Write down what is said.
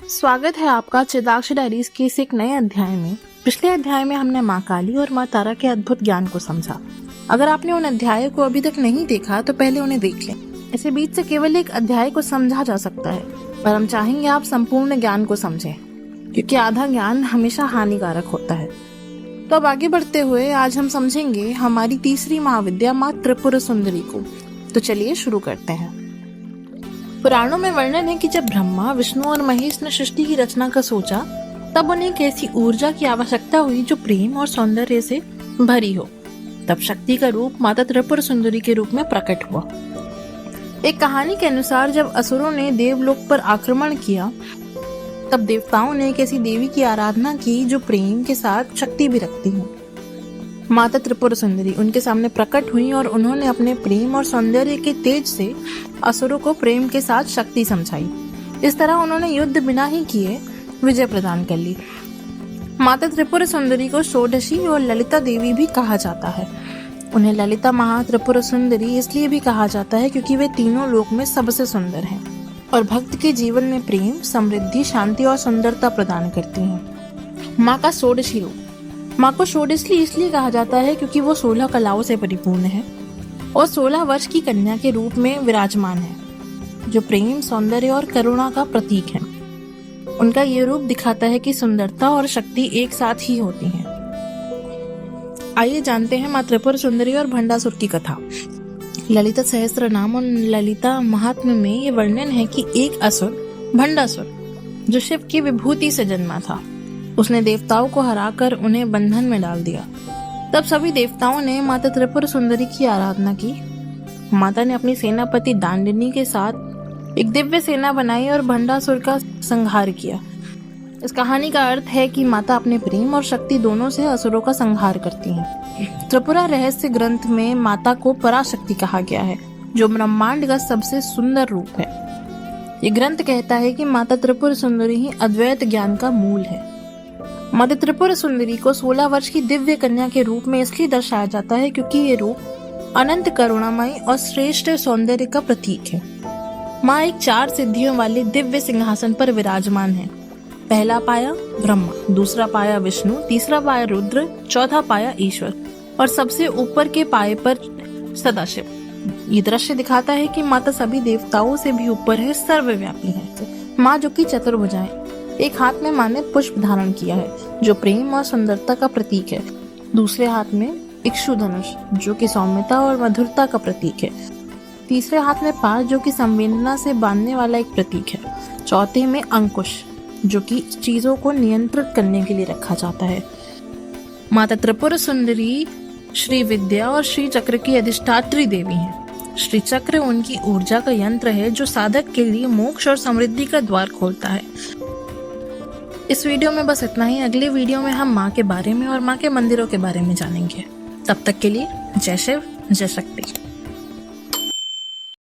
स्वागत है आपका चिदाक्षी डायरीज के इस एक नए अध्याय में। पिछले अध्याय में हमने माँ काली और माँ तारा के अद्भुत ज्ञान को समझा। अगर आपने उन अध्यायों को अभी तक नहीं देखा तो पहले उन्हें देख लें। इसे बीच से केवल एक अध्याय को समझा जा सकता है, पर हम चाहेंगे आप संपूर्ण ज्ञान को समझें, क्योंकि आधा ज्ञान हमेशा हानिकारक होता है। तो अब आगे बढ़ते हुए आज हम समझेंगे हमारी तीसरी महाविद्या माँ त्रिपुर सुंदरी को। तो चलिए शुरू करते हैं। पुराणों में वर्णन है कि जब ब्रह्मा, विष्णु और महेश ने सृष्टि की रचना का सोचा, तब उन्हें एक ऐसी ऊर्जा की आवश्यकता हुई जो प्रेम और सौंदर्य से भरी हो। तब शक्ति का रूप माता त्रिपुर सुंदरी के रूप में प्रकट हुआ। एक कहानी के अनुसार जब असुरों ने देवलोक पर आक्रमण किया, तब देवताओं ने एक ऐसी देवी की आराधना की जो प्रेम के साथ शक्ति भी रखती है। माता त्रिपुर सुंदरी उनके सामने प्रकट हुई और उन्होंने अपने प्रेम और सौंदर्य के तेज से असुरों को प्रेम के साथ शक्ति समझाई। इस तरह उन्होंने युद्ध बिना ही किए विजय प्रदान कर ली। माता त्रिपुर सुंदरी को षोडशी और ललिता देवी भी कहा जाता है। उन्हें ललिता महा त्रिपुर सुंदरी इसलिए भी कहा जाता है क्योंकि वे तीनों लोक में सबसे सुंदर हैं और भक्त के जीवन में प्रेम, समृद्धि, शांति और सुंदरता प्रदान करती हैं। माँ का षोडशी रूप। माँ को षोडशी इसलिए कहा जाता है क्योंकि वो 16 कलाओं से परिपूर्ण है और 16 वर्ष की कन्या के रूप में विराजमान है, जो प्रेम, सौंदर्य और करुणा का प्रतीक है। उनका ये रूप दिखाता है कि सुंदरता और शक्ति एक साथ ही होती हैं। आइए जानते हैं माँ त्रिपुर सुंदरी और भंडासुर की कथा। ललिता सहस्त्र नाम और ललिता महात्म्य में ये वर्णन है कि एक असुर, भंडासुर, जो शिव की विभूति से जन्मा था, उसने देवताओं को हराकर उन्हें बंधन में डाल दिया। तब सभी देवताओं ने माता त्रिपुर सुंदरी की आराधना की। माता ने अपनी सेनापति दांडिनी के साथ एक दिव्य सेना बनाई और भंडासुर का संहार किया। इस कहानी का अर्थ है कि माता अपने प्रेम और शक्ति दोनों से असुरों का संहार करती हैं। त्रिपुरा रहस्य ग्रंथ में माता को पराशक्ति कहा गया है, जो ब्रह्मांड का सबसे सुंदर रूप है। ये ग्रंथ कहता है कि माता त्रिपुर सुंदरी ही अद्वैत ज्ञान का मूल है। माता त्रिपुर सुंदरी को 16 वर्ष की दिव्य कन्या के रूप में इसलिए दर्शाया जाता है क्योंकि ये रूप अनंत करुणामय और श्रेष्ठ सौंदर्य का प्रतीक है। माँ एक 4 सिद्धियों वाले दिव्य सिंहासन पर विराजमान है। पहला पाया ब्रह्मा, दूसरा पाया विष्णु, तीसरा पाया रुद्र, चौथा पाया ईश्वर और सबसे ऊपर के पाये पर सदाशिव। ये दृश्य दिखाता है कि माता सभी देवताओं से भी ऊपर है, सर्वव्यापी है। माँ जो कि चतुर्भुजाएं, एक हाथ में माँ ने पुष्प धारण किया है जो प्रेम और सुंदरता का प्रतीक है। दूसरे हाथ में इक्षु धनुष जो कि सौम्यता और मधुरता का प्रतीक है। तीसरे हाथ में पाश जो कि संवेदना से बांधने वाला एक प्रतीक है। चौथे में अंकुश जो कि चीजों को नियंत्रित करने के लिए रखा जाता है। माता त्रिपुर सुंदरी श्री विद्या और श्री चक्र की अधिष्ठात्री देवी है। श्री चक्र उनकी ऊर्जा का यंत्र है जो साधक के लिए मोक्ष और समृद्धि का द्वार खोलता है। इस वीडियो में बस इतना ही। अगले वीडियो में हम माँ के बारे में और माँ के मंदिरों के बारे में जानेंगे। तब तक के लिए जय शिव, जय शक्ति।